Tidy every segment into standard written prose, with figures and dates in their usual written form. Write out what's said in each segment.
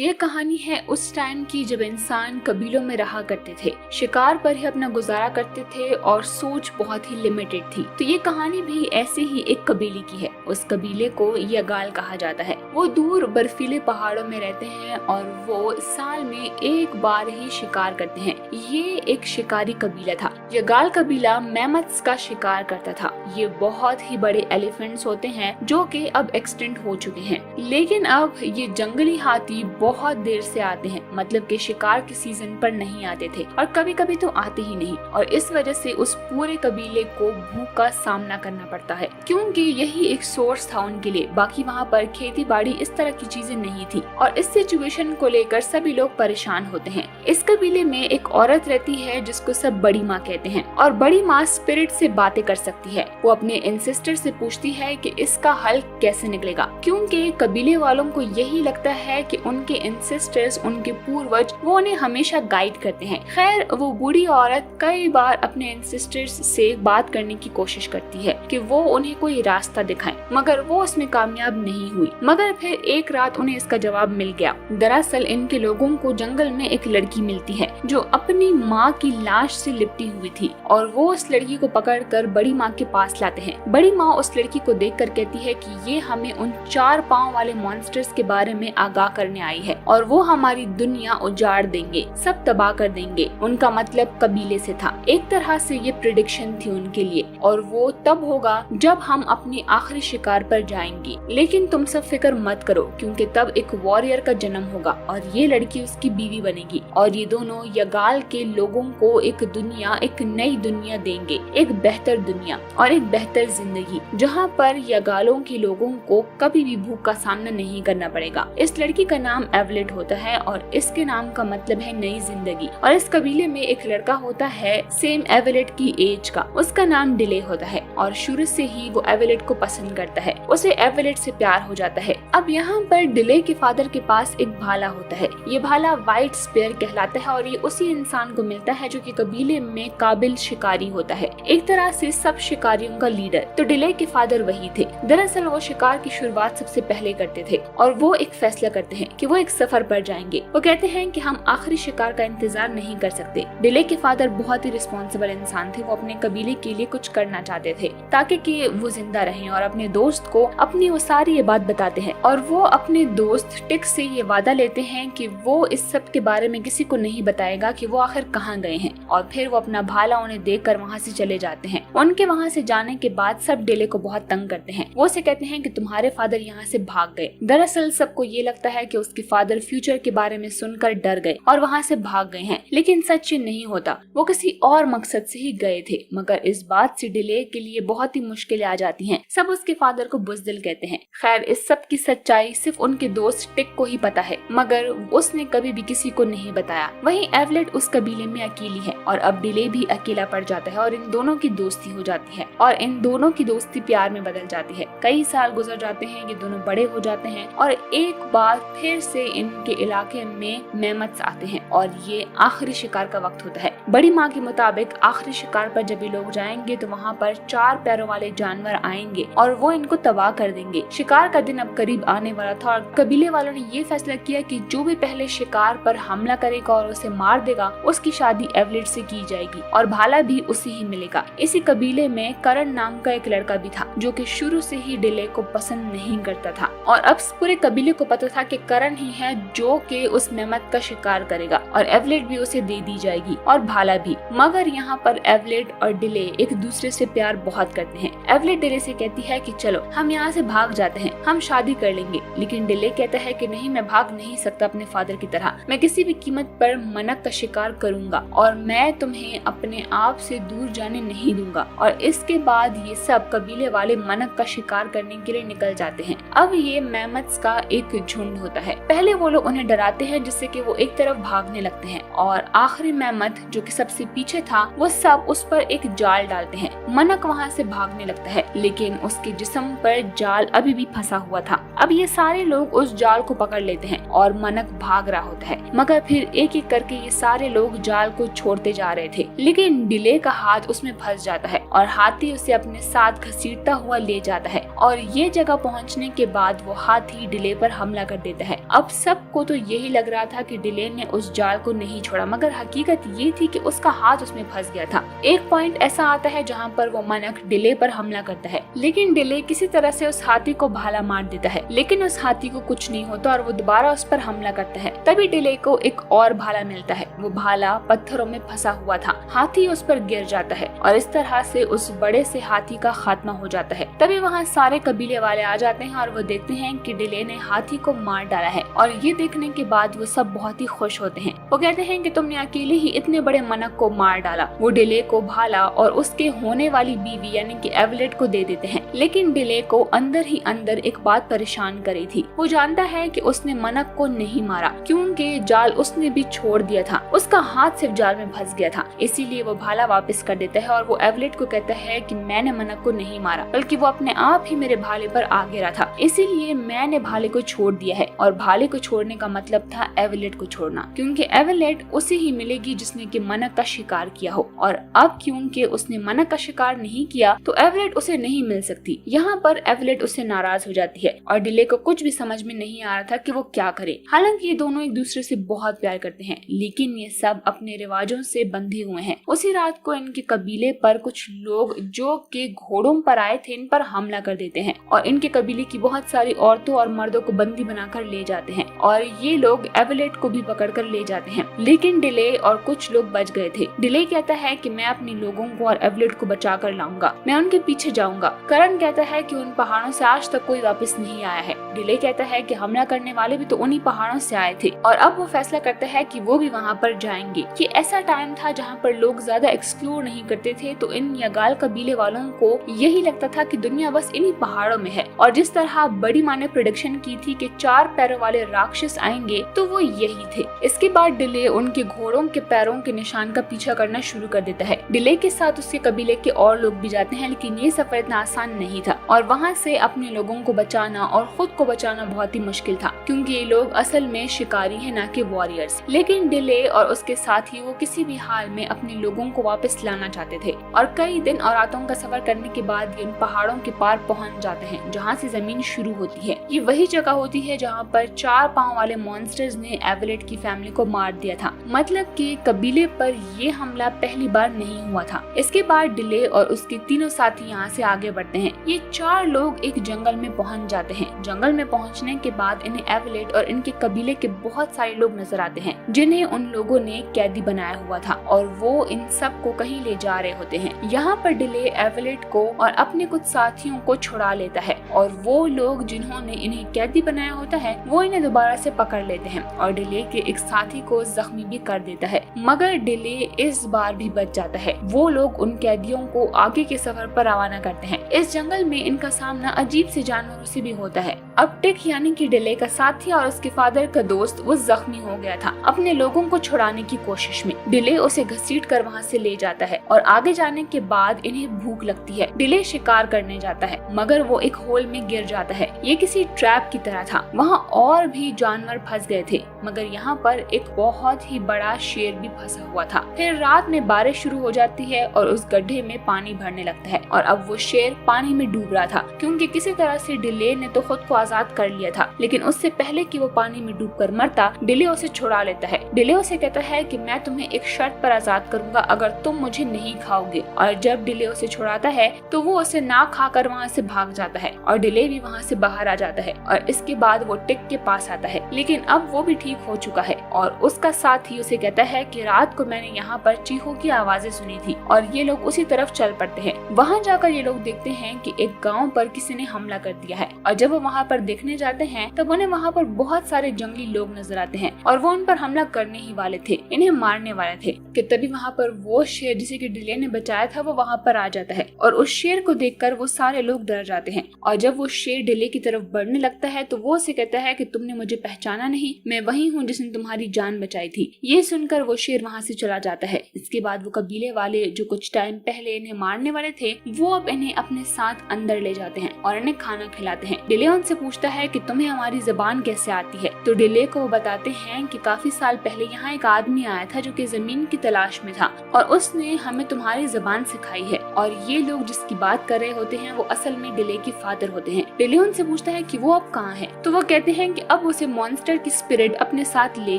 ये कहानी है उस टाइम की जब इंसान कबीलों में रहा करते थे, शिकार पर ही अपना गुजारा करते थे और सोच बहुत ही लिमिटेड थी। तो ये कहानी भी ऐसे ही एक कबीले की है। उस कबीले को यगाल कहा जाता है। वो दूर बर्फीले पहाड़ों में रहते हैं और वो साल में एक बार ही शिकार करते हैं। ये एक शिकारी कबीला था। यगाल कबीला मैमथ्स का शिकार करता था। ये बहुत ही बड़े एलिफेंट्स होते हैं जो कि अब एक्सटिंक्ट हो चुके हैं, लेकिन अब ये जंगली हाथी बहुत देर से आते हैं, मतलब कि शिकार के सीजन पर नहीं आते थे और कभी कभी तो आते ही नहीं। और इस वजह से उस पूरे कबीले को भूख का सामना करना पड़ता है, क्योंकि यही एक सोर्स था उनके लिए। बाकी वहाँ पर खेती बाड़ी इस तरह की चीजें नहीं थी और इस सिचुएशन को लेकर सभी लोग परेशान होते हैं। इस कबीले में एक औरत रहती है जिसको सब बड़ी माँ कहते हैं और बड़ी माँ स्पिरिट से बातें कर सकती है। वो अपने एंसेस्टर से पूछती है कि इसका हल कैसे निकलेगा, क्योंकि कबीले वालों को यही लगता है कि उनके एंसेस्टर्स, उनके पूर्वज, वो उन्हें हमेशा गाइड करते हैं। खैर, वो बूढ़ी औरत कई बार अपने एंसेस्टर्स से बात करने की कोशिश करती है कि वो उन्हें कोई रास्ता दिखाएं, मगर वो उसमें कामयाब नहीं हुई। मगर फिर एक रात उन्हें इसका जवाब मिल गया। दरअसल इनके लोगों को जंगल में एक लड़की मिलती है जो अपनी माँ की लाश से लिपटी हुई थी और वो उस लड़की को पकड़कर बड़ी माँ के पास लाते हैं। बड़ी माँ उस लड़की को देखकर कहती है कि ये हमें उन 4 पाँव वाले मॉन्स्टर्स के बारे में आगाह करने आई है और वो हमारी दुनिया उजाड़ देंगे, सब तबाह कर देंगे। उनका मतलब कबीले से था। एक तरह से ये प्रेडिक्शन थी उनके लिए, और वो तब होगा जब हम अपने आखिरी शिकार पर जाएंगे। लेकिन तुम सब फिक्र मत करो, क्योंकि तब एक वॉरियर का जन्म होगा और ये लड़की उसकी बीवी बनेगी और ये दोनों यगाल के लोगों को एक दुनिया, एक नई दुनिया देंगे, एक बेहतर दुनिया और एक बेहतर जिंदगी, जहाँ पर यगालों के लोगों को कभी भी भूख का सामना नहीं करना पड़ेगा। इस लड़की का नाम एवलेट होता है और इसके नाम का मतलब है नई जिंदगी। और इस कबीले में एक लड़का होता है सेम एवलेट की एज का, उसका नाम डिले होता है और शुरू से ही वो एवलेट को पसंद करता है। उसे एवलेट से प्यार हो जाता है। अब यहाँ पर डिले के फादर के पास एक भाला होता है। ये भाला व्हाइट स्पेयर कहलाता है और ये उसी इंसान को मिलता है जो कि कबीले में काबिल शिकारी होता है, एक तरह से सब शिकारियों का लीडर। तो डिले के फादर वही थे। दरअसल वो शिकार की शुरुआत सबसे पहले करते थे और वो एक फैसला करते हैं कि वो एक सफर पर जाएंगे। वो कहते हैं कि हम आखिरी शिकार का इंतजार नहीं कर सकते। डिले के फादर बहुत ही रिस्पॉन्सिबल इंसान थे। वो अपने कबीले के लिए कुछ करना चाहते थे ताकि कि वो जिंदा रहें, और अपने दोस्त को अपनी वो सारी ये बात बताते हैं और वो अपने दोस्त टिक से ये वादा लेते हैं कि वो इस सब के बारे में किसी को नहीं बताएगा कि वो आखिर कहाँ गए हैं। और फिर वो अपना भाला उन्हें देकर वहाँ से चले जाते हैं। उनके वहाँ से जाने के बाद सब डिले को बहुत तंग करते हैं। वो से कहते हैं कि तुम्हारे फादर यहाँ से भाग गए। दरअसल सबको ये लगता है कि उसके फादर फ्यूचर के बारे में सुनकर डर गए और वहाँ से भाग गए हैं, लेकिन सच नहीं होता। वो किसी और मकसद से ही गए थे। मगर इस बात से डिले के लिए बहुत ही मुश्किलें आ जाती हैं। सब उसके फादर को बुज़दिल कहते हैं। खैर, इस सब की सच्चाई सिर्फ उनके दोस्त टिक को ही पता है, मगर उसने कभी भी किसी को नहीं बताया। वहीं एवलेट उस कबीले में अकेली है और अब डिले भी अकेला पड़ जाता है और इन दोनों की दोस्ती हो जाती है और इन दोनों की दोस्ती प्यार में बदल जाती है। कई साल गुजर जाते हैं, ये दोनों बड़े हो जाते हैं और एक बार फिर से इनके इलाके में मैमथ्स आते हैं और ये आखिरी शिकार का वक्त होता है। बड़ी माँ के मुताबिक आखिरी शिकार पर जब ये लोग जाएंगे तो वहाँ पर 4 पैरों वाले जानवर आएंगे और वो इनको तबाह कर देंगे। शिकार का दिन अब करीब आने वाला था और कबीले वालों ने ये फैसला किया कि जो भी पहले शिकार पर हमला करेगा और उसे मार देगा, उसकी शादी एवलेट से की जाएगी और भाला भी उसे ही मिलेगा। इसी कबीले में करण नाम का एक लड़का भी था जो कि शुरू से ही डिले को पसंद नहीं करता था और अब पूरे कबीले को पता था कि करण ही है जो कि उस मैमथ का शिकार करेगा और एवलेट भी उसे दे दी जाएगी और भाला भी। मगर यहाँ पर एवलेट और डिले एक दूसरे से प्यार बहुत करते हैं। एवलेट डिले से कहती है कि चलो हम यहाँ से भाग जाते हैं, हम शादी कर लेंगे। लेकिन डिले कहता है कि नहीं, मैं भाग नहीं सकता अपने फादर की तरह। मैं किसी भी कीमत पर मनक का शिकार करूंगा और मैं तुम्हें अपने आप से दूर जाने नहीं दूंगा। और इसके बाद ये सब कबीले वाले मनक का शिकार करने के लिए निकल जाते हैं। अब ये मैमथ्स का एक झुंड होता है। पहले वो लोग उन्हें डराते हैं जिससे कि वो एक तरफ भागने लगते हैं और आखिरी मैमथ जो कि सबसे पीछे था, वो सब उस पर एक जाल डालते हैं। मनक वहाँ से भागने लगता है, लेकिन उसके जिस्म पर जाल अभी भी फंसा हुआ था। अब ये सारे लोग उस जाल को पकड़ लेते हैं और मनक भाग रहा होता है, मगर फिर एक एक करके ये सारे लोग जाल को छोड़ते जा रहे थे। लेकिन डिले का हाथ उसमें फंस जाता है और हाथी उसे अपने साथ घसीटता हुआ ले जाता है और ये जगह पहुंचने के बाद वो हाथी डिले पर हमला कर देता है। अब सबको तो यही लग रहा था कि डिले ने उस जाल को नहीं छोड़ा, मगर हकीकत ये थी कि उसका हाथ उसमें फंस गया था। एक पॉइंट ऐसा आता है जहाँ पर वो मनक डिले पर हमला करता है, लेकिन डिले किसी तरह से उस हाथी को भाला मार देता है, लेकिन उस हाथी को कुछ नहीं होता और वो दोबारा उस पर हमला करता है। तभी डिले को एक और भाला मिलता है। वो भाला पत्थरों में फंसा हुआ था। हाथी उस पर गिर जाता है और इस तरह से उस बड़े से हाथी का खात्मा हो जाता है। तभी वहाँ सारे कबीले वाले आ जाते हैं और वो देखते हैं कि डिले ने हाथी को मार डाला है, और ये देखने के बाद वो सब बहुत ही खुश होते हैं। वो कहते हैं कि तुमने अकेले ही इतने बड़े मनक को मार डाला। वो डिले को भाला और उसके होने वाली बीवी यानी कि एवलेट को दे देते हैं, लेकिन डिले को अंदर ही अंदर एक बात परेशान करी थी। वो जानता है कि उसने मनक को नहीं मारा, क्योंकि जाल उसने भी छोड़ दिया था। उसका हाथ सिर्फ जाल में फंस गया था, इसीलिए वो भाला वापस कर देता है और वो एवलेट को कहता है कि मैंने मनक को नहीं मारा, बल्कि वो अपने आप ही मेरे भाले पर आ गिरा था, इसीलिए मैंने भाले को छोड़ दिया है। और भाले को छोड़ने का मतलब था एवलेट को छोड़ना, क्योंकि एवलेट उसे ही मिलेगी जिसने कि मनक का शिकार किया हो, और अब क्योंकि उसने मनक का शिकार नहीं किया तो एवलेट उसे नहीं मिल सकती। यहाँ पर एवलेट उससे नाराज हो जाती है और डिले को कुछ भी समझ में नहीं आ रहा था कि वो क्या करे। हालांकि ये दोनों एक दूसरे से बहुत प्यार करते हैं, लेकिन ये सब अपने रिवाजों से बंधे हुए हैं। उसी रात को इनके कबीले पर कुछ लोग जो के घोड़ों पर आए थे इन पर हमला कर देते हैं और इनके कबीले की बहुत सारी औरतों और मर्दों को बंदी बनाकर ले जाते हैं, और ये लोग एवलेट को भी पकड़कर ले जाते हैं। लेकिन डिले और कुछ लोग बच गए थे। डिले कहता है कि मैं अपने लोगों को और एवलेट को बचा कर लाऊंगा, मैं उनके पीछे जाऊंगा। करण कहता है कि उन पहाड़ों से आज तक कोई वापस नहीं आया है। डिले कहता है कि हमला करने वाले भी तो उन्हीं पहाड़ों से आए थे, और अब वो फैसला करता है कि वो भी वहाँ पर जाएंगे। ये ऐसा टाइम था जहाँ पर लोग ज्यादा एक्सप्लोर नहीं करते थे, तो इन यगाल कबीले वालों को यही लगता था कि दुनिया बस इन्हीं पहाड़ों में है। और जिस तरह बड़ी माँ ने प्रेडिक्शन की थी कि 4 पैरों वाले राक्षस आएंगे, तो वो यही थे। इसके बाद डिले उनके घोड़ों के पैरों के निशान का पीछा करना शुरू कर देता है। डिले के साथ उसके कबीले के और लोग भी जाते हैं, लेकिन ये सफर इतना आसान नहीं था, और वहाँ से अपने लोगों को बचाना और खुद को बचाना बहुत ही मुश्किल था, क्योंकि ये लोग असल में शिकारी हैं, ना कि वॉरियर्स। लेकिन डिले और उसके साथी वो किसी भी हाल में अपने लोगों को वापस लाना चाहते थे, और कई दिन और रातों का सफर करने के बाद ये उन पहाड़ों के पार पहुंच जाते हैं जहाँ से जमीन शुरू होती है। ये वही जगह होती है जहाँ पर 4 पांव वाले मॉन्स्टर्स ने एवलेट की फैमिली को मार दिया था। मतलब कि कबीले पर ये हमला पहली बार नहीं हुआ था। इसके बाद डिले और उसके तीनों साथी यहाँ से आगे बढ़ते हैं। ये 4 लोग एक जंगल में पहुंच जाते हैं। जंगल में पहुंचने के बाद इन्हें एवलेट और इनके कबीले के बहुत सारे लोग नजर आते हैं, जिन्हें उन लोगों ने कैदी बनाया हुआ था, और वो इन सब को कहीं ले जा रहे होते हैं। यहाँ पर डिले एवलेट को और अपने कुछ साथियों को छुड़ा लेता है, और वो लोग जिन्होंने इन्हें कैदी बनाया होता है वो इन्हें दोबारा से पकड़ लेते हैं और डिले के एक साथी को जख्मी भी कर देता है। मगर डिले इस बार भी बच जाता है। वो लोग उन कैदियों को आगे के सफर पर रवाना करते हैं। इस जंगल में इनका सामना अजीब से जानवरों से भी होता है। अब टिक यानी कि डिले का साथी और उसके फादर का दोस्त वो जख्मी हो गया था अपने लोगों को छुड़ाने की कोशिश में। डिले उसे घसीट कर वहाँ से ले जाता है, और आगे जाने के बाद इन्हें भूख लगती है। डिले शिकार करने जाता है, मगर वो एक होल में गिर जाता है। ये किसी ट्रैप की तरह था। वहाँ और भी जानवर फंस गए थे, मगर यहाँ पर एक बहुत ही बड़ा शेर भी फंसा हुआ था। फिर रात में बारिश शुरू हो जाती है और उस गड्ढे में पानी भरने लगता है, और अब वो शेर पानी में डूब रहा था, क्योंकि किसी तरह से डिले ने तो खुद को आजाद कर लिया था। लेकिन उससे पहले कि वो पानी में डूबकर मरता, डिले उसे छुड़ा लेता है। डिले उसे कहता है कि मैं तुम्हें एक शर्त पर आजाद करूंगा अगर तुम मुझे नहीं खाओगे। और जब डिले उसे छुड़ाता है तो वो उसे ना खाकर वहाँ से भाग जाता है, और डिले भी वहाँ से बाहर आ जाता है। और इसके बाद वो टिक के पास आता है, लेकिन अब वो भी ठीक हो चुका है, और उसका साथी उसे कहता है कि रात को मैंने यहाँ पर चीखों की आवाजें सुनी थी, और ये लोग उसी तरफ चल पड़ते हैं। वहाँ जाकर ये लोग देखते हैं कि एक गांव पर किसी ने हमला कर दिया है, और जब वो वहाँ पर देखने जाते हैं तब उन्हें वहाँ पर बहुत सारे जंगली लोग नजर आते हैं, और वो उन पर हमला करने ही वाले थे, इन्हें मारने वाले थे। कि तभी वहाँ पर वो शेर जिसे कि डिले ने बचाया था वो वहाँ पर आ जाता है, और उस शेर को देखकर वो सारे लोग डर जाते हैं। और जब वो शेर डिले की तरफ बढ़ने लगता है तो वो उसे कहता है कि तुमने मुझे पहचाना नहीं, मैं वही हूँ जिसने तुम्हारी जान बचाई थी। ये सुनकर वो शेर वहाँ से चला जाता है। इसके बाद वो कबीले वाले जो कुछ टाइम पहले इन्हें मारने वाले थे वो अब इन्हें अपने साथ अंदर ले जाते हैं और इन्हें खाना खिलाते हैं। डिले उनसे पूछता है कि तुम्हें हमारी जबान कैसे आती है। तो डिले को वो बताते हैं कि काफी साल पहले यहाँ एक आदमी आया था जो कि जमीन की तलाश में था और उसने हमें तुम्हारी जबान सिखाई है। और ये लोग जिसकी बात कर रहे होते हैं वो असल में डिले के फादर होते हैं। डिले उनसे पूछता है कि वो अब कहाँ है। तो वो कहते हैं कि अब उसे मॉन्स्टर की स्पिरिट अपने साथ ले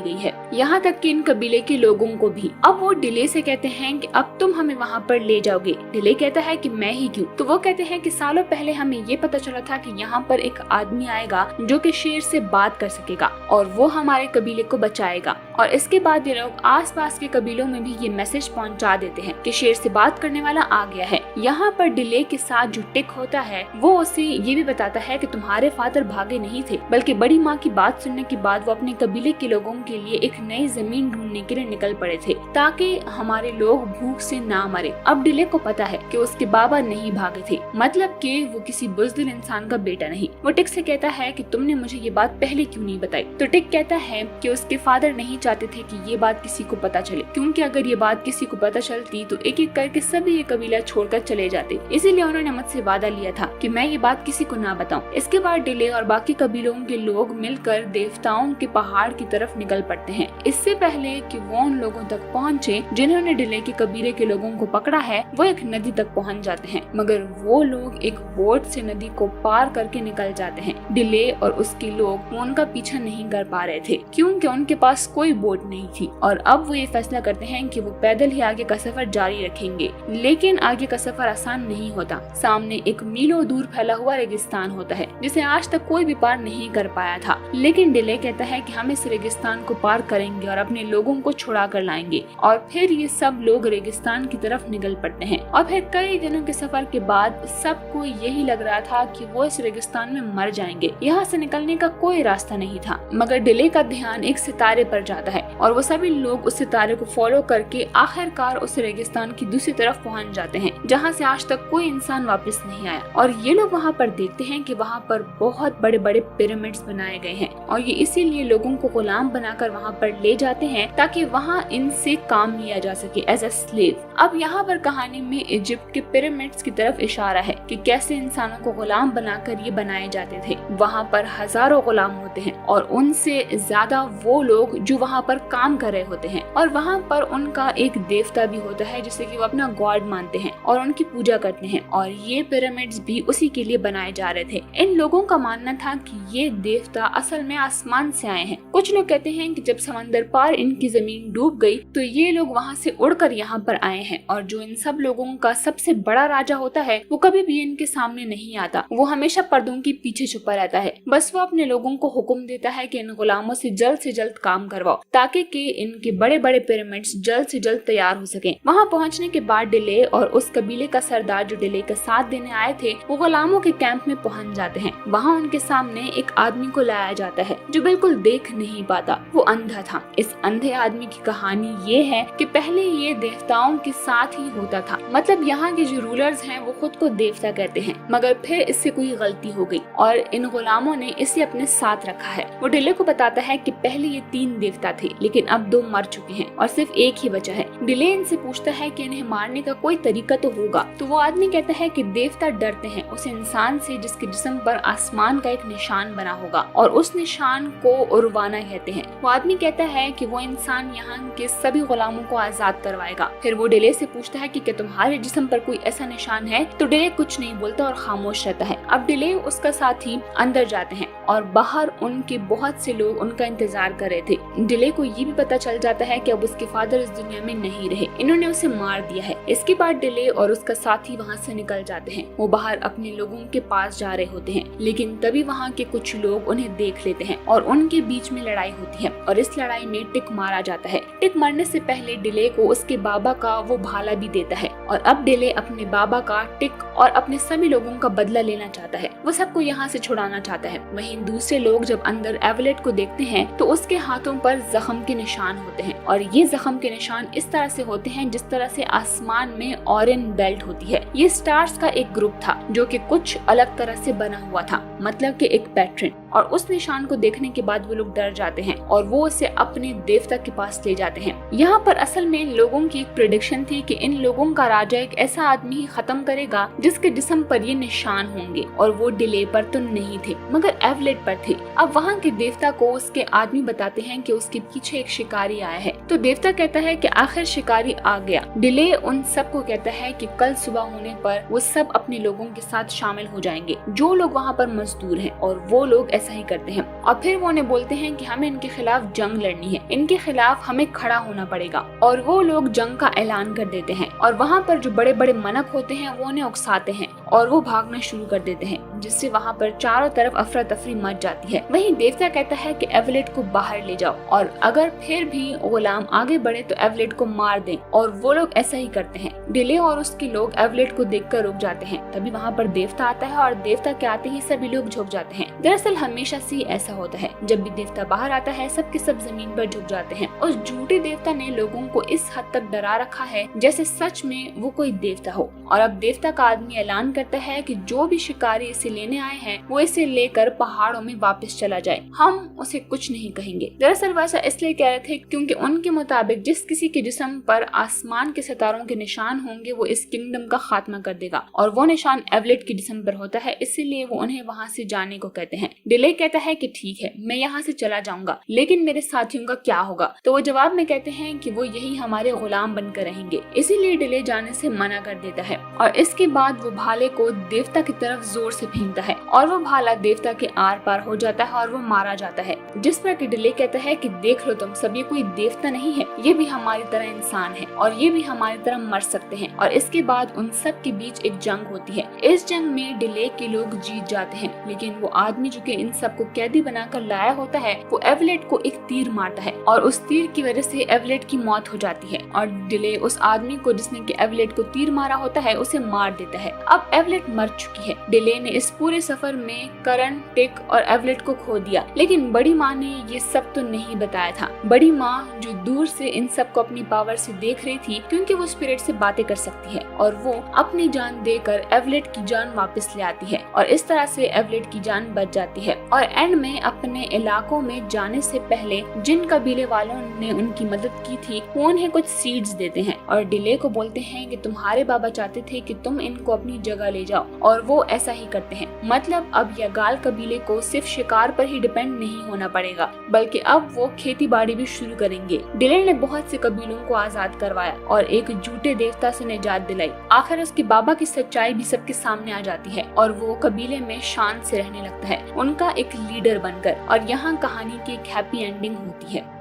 गई है, यहाँ तक कि इन कबीले के लोगों को भी। अब वो डिले से कहते हैं कि अब तुम हमें वहाँ पर ले जाओगे। डिले कहता है कि मैं ही क्यों। तो वो कहते हैं कि सालों पहले हमें ये पता चला था कि यहाँ पर एक आदमी आएगा जो कि शेर से बात कर सकेगा और वो हमारे कबीले को बचाएगा। और इसके बाद ये लोग आसपास के कबीलों में भी ये मैसेज पहुंचा देते हैं कि शेर से बात करने वाला आ गया है। यहाँ पर डिले के साथ जो टिक होता है वो उसे ये भी बताता है कि तुम्हारे फादर भागे नहीं थे, बल्कि बड़ी माँ की बात सुनने के बाद वो अपने कबीले के लोगों के लिए एक नई जमीन ढूंढने के लिए निकल पड़े थे ताकि हमारे लोग भूख से ना मरे। अब डिले को पता है कि उसके बाबा नहीं भागे थे, मतलब कि वो किसी बुज़दिल इंसान का बेटा नहीं। वो टिक से कहता है कि तुमने मुझे ये बात पहले क्यों नहीं बताई। तो टिक कहता है कि उसके फादर नहीं चाहते थे कि ये बात किसी को पता चले, क्योंकि अगर ये बात किसी को पता चलती तो एक एक करके सभी ये कबीला छोड़कर चले जाते। इसीलिए उन्होंने मुझसे वादा लिया था कि मैं ये बात किसी को ना बताऊं। इसके बाद डिले और बाकी कबीलों के लोग मिलकर देवताओं के पहाड़ की तरफ निकल पड़ते हैं। इससे पहले कि वो उन लोगों तक पहुँचे जिन्होंने डिले के कबीले के लोगों को पकड़ा है, वो एक नदी तक पहुँच जाते हैं, मगर वो लोग एक बोट से नदी को पार करके निकल जाते हैं। डिले और उसके लोग उनका पीछा नहीं कर पा रहे थे क्योंकि उनके पास कोई बोट नहीं थी और अब वो ये फैसला करते हैं कि वो पैदल ही आगे का सफर जारी रखेंगे। लेकिन आगे का सफर आसान नहीं होता। सामने एक मीलों दूर फैला हुआ रेगिस्तान होता है जिसे आज तक कोई भी पार नहीं कर पाया था। लेकिन डिले कहता है कि हम इस रेगिस्तान को पार करेंगे और अपने लोगों को छुड़ा कर लाएंगे। और फिर ये सब लोग रेगिस्तान की तरफ निकल पड़ते हैं और फिर कई दिनों के सफर के बाद सबको यही लग रहा था कि वो इस रेगिस्तान में मर जाएंगे। यहाँ से निकलने का कोई रास्ता नहीं था, मगर डिले का ध्यान एक सितारे पर जाता है और वो सभी लोग उस सितारे को फॉलो करके आखिरकार उस रेगिस्तान की दूसरी तरफ पहुँच जाते हैं जहाँ से आज तक कोई इंसान वापस नहीं आया। और ये लोग वहाँ पर देखते हैं कि वहाँ पर बहुत बड़े बड़े पिरामिड्स बनाए गए हैं और ये इसीलिए लोगों को गुलाम बनाकर वहाँ पर ले जाते हैं ताकि वहाँ इनसे काम लिया जा सके एज अ स्लेव। अब यहाँ पर कहानी में इजिप्ट के पिरामिड्स की तरफ इशारा है कि कैसे इंसानों को गुलाम बनाकर ये बनाए जाते थे। वहाँ पर हजारों गुलाम होते हैं और उनसे ज्यादा वो लोग जो वहाँ पर काम कर रहे होते हैं और वहाँ पर उनका एक देवता भी होता है जिसे कि वो अपना गॉड मानते हैं और उनकी पूजा करते हैं। और ये पिरामिड्स भी उसी के लिए बनाए जा रहे थे। इन लोगों का मानना था कि ये देवता असल में आसमान से आए हैं। कुछ लोग कहते हैं कि जब समंदर पार इनकी जमीन डूब गई तो ये लोग वहाँ से उड़कर यहाँ पर आए हैं और जो इन सब लोगों का सबसे बड़ा राजा होता है वो कभी भी इनके सामने नहीं आता। वो हमेशा पर्दों के पीछे छुपा रहता है। बस वो अपने लोगों को हुक्म देता है कि इन गुलामों से जल्द काम करवाओ ताकि कि इनके बड़े बड़े पिरामिड्स जल्द से जल्द तैयार हो सके। वहाँ पहुँचने के बाद डिले और उस कबीले का सरदार जो डिले का साथ देने आए थे वो गुलामों के कैंप में पहुँच जाते हैं। वहाँ उनके सामने एक आदमी को लाया जाता है जो बिल्कुल देख नहीं पाता, वो अंधा था। इस अंधे आदमी की कहानी ये है कि पहले ये देवताओं के साथ ही होता था, मतलब यहाँ के जो रूलर्स हैं वो खुद को देवता कहते हैं, मगर फिर इससे कोई गलती हो गई और इन गुलामों ने इसे अपने साथ रखा है। वो डिले को बताता है कि पहले ये 3 देवता थे लेकिन अब 2 मर चुके हैं और सिर्फ एक ही बचा है। डिले इनसे पूछता है कि इन्हें मारने का कोई तरीका तो होगा। तो वो आदमी कहता है कि देवता डरते हैं उस इंसान से जिसके जिस्म पर आसमान का एक निशान बना होगा और उस निशान को उर्वाना कहते हैं। वो आदमी कहता है कि वो इंसान यहाँ के सभी गुलामों को आजाद करवाएगा। फिर वो डिले से पूछता है कि क्या तुम्हारे जिस्म पर कोई ऐसा निशान है। तो डिले कुछ नहीं बोलता और खामोश रहता है। अब डिले उसका साथी अंदर जाते हैं और बाहर उनके बहुत से लोग उनका इंतजार कर रहे थे। डिले को ये भी पता चल जाता है कि अब उसके फादर इस दुनिया में नहीं रहे, इन्होंने उसे मार दिया है। इसके बाद डिले और उसका साथी वहाँ से निकल जाते हैं। वो बाहर अपने लोगों के पास जा रहे होते हैं लेकिन तभी वहाँ के कुछ लोग उन्हें देख लेते हैं और उनके बीच में लड़ाई होती है और इस लड़ाई में टिक मारा जाता है। टिक मरने से पहले डिले को उसके बाबा का वो भाला भी देता है और अब डिले अपने बाबा का, टिक और अपने सभी लोगों का बदला लेना चाहता है। वो सबको यहाँ से छुड़ाना चाहता है। वहीं दूसरे लोग जब अंदर एवलेट को देखते हैं तो उसके हाथों पर जख्म के निशान होते हैं और ये जख्म के निशान इस तरह से होते हैं जिस तरह से आसमान में ऑरेंज बेल्ट होती है। ये स्टार्स का एक ग्रुप था जो कि कुछ अलग तरह से बना हुआ था, मतलब कि एक पैटर्न। और उस निशान को देखने के बाद वो लोग डर जाते हैं और वो उसे अपने देवता के पास ले जाते हैं। यहाँ पर असल में लोगों की एक प्रेडिक्शन थी कि इन लोगों का राजा एक ऐसा आदमी ही खत्म करेगा जिसके जिस्म पर ये निशान होंगे और वो डिले पर तो नहीं थे मगर एवलेट पर थे। अब वहाँ के देवता को उसके आदमी बताते हैं कि उसके पीछे एक शिकारी आया है। तो देवता कहता है कि आखिर शिकारी आ गया। डिले उन सबको कहता है कि कल सुबह होने पर वो सब अपने लोगों के साथ शामिल हो जाएंगे जो लोग वहाँ पर मजदूर हैं, और वो लोग ऐसा ही करते हैं। और फिर वो उन्हें बोलते हैं कि हमें इनके खिलाफ जंग लड़नी है, इनके खिलाफ हमें खड़ा होना पड़ेगा। और वो लोग जंग का ऐलान कर देते हैं और वहाँ पर जो बड़े बड़े मनक होते हैं वो उन्हें उकसाते हैं और वो भागना शुरू कर देते हैं, जिससे वहाँ पर चारों तरफ अफरा तफरी मच जाती है। वहीं देवता कहता है कि एवलेट को बाहर ले जाओ और अगर फिर भी गुलाम आगे बढ़े तो एवलेट को मार दें, और वो लोग ऐसा ही करते हैं। डिले और उसके लोग एवलेट को देखकर रुक जाते हैं। तभी वहाँ पर देवता आता है और देवता के आते ही सभी लोग झुक जाते हैं। दरअसल हमेशा से ऐसा होता है, जब भी देवता बाहर आता है सबके सब जमीन पर झुक जाते हैं। उस झूठे देवता ने लोगों को इस हद तक डरा रखा है जैसे सच में वो कोई देवता हो। और अब देवता का आदमी ऐलान करता है कि जो भी शिकारी इसे लेने आए हैं वो इसे लेकर पहाड़ों में वापस चला जाए, हम उसे कुछ नहीं कहेंगे। दरअसल वैसा इसलिए कह रहे थे क्योंकि उनके मुताबिक जिस किसी के जिस्म पर आसमान के सितारों के निशान होंगे वो इस किंगडम का खात्मा कर देगा, और वो निशान एवलेट के जिस्म पर होता है, इसीलिए वो उन्हें वहाँ से जाने को कहते हैं। डिले कहता है कि ठीक है मैं यहाँ से चला जाऊंगा, लेकिन मेरे साथियों का क्या होगा? तो वो जवाब में कहते हैं कि वो यही हमारे गुलाम बनकर रहेंगे। इसीलिए डिले जाने से मना कर देता है और इसके बाद वो भाले को देवता की तरफ जोर से फेंकता है और वो भाला देवता के आर पार हो जाता है और वो मारा जाता है। जिस पर कि डिले कहता है कि देख लो तुम सब, ये कोई देवता नहीं है, ये भी हमारी तरह इंसान है और ये भी हमारी तरह मर सकते हैं। और इसके बाद उन सब के बीच एक जंग होती है। इस जंग में डिले के लोग जीत जाते हैं, लेकिन वो आदमी जो कि इन सबको कैदी बनाकर लाया होता है वो एवलेट को एक तीर मारता है और उस तीर की वजह से एवलेट की मौत हो जाती है। और डिले उस आदमी को जिसने कि एवलेट को तीर मारा होता है उसे मार देता है। अब एवलेट मर चुकी है। डिले ने इस पूरे सफर में करण, टिक और एवलेट को खो दिया, लेकिन बड़ी माँ ने ये सब तो नहीं बताया था। बड़ी माँ जो दूर से इन सबको अपनी पावर से देख रही थी, क्योंकि वो स्पिरिट से बातें कर सकती है, और वो अपनी जान देकर एवलेट की जान वापस ले आती है और इस तरह से एवलेट की जान बच जाती है। और एंड में अपने इलाकों में जाने से पहले जिन कबीले वालों ने उनकी मदद की थी वो उन्हें कुछ सीड्स देते हैं और डिले को बोलते हैं कि तुम्हारे बाबा चाहते थे कि तुम इनको अपनी जगह ले जाओ, और वो ऐसा ही करते हैं। मतलब अब यगाल कबीले को सिर्फ शिकार पर ही डिपेंड नहीं होना पड़ेगा, बल्कि अब वो खेती बाड़ी भी शुरू करेंगे। डिले ने बहुत से कबीलों को आजाद करवाया और एक झूठे देवता से निजात दिलाई। आखिर उसके बाबा की सच्चाई भी सबके सामने आ जाती है और वो कबीले में शान से रहने लगता है, उनका एक लीडर बनकर। और यहाँ कहानी की एक हैप्पी एंडिंग होती है।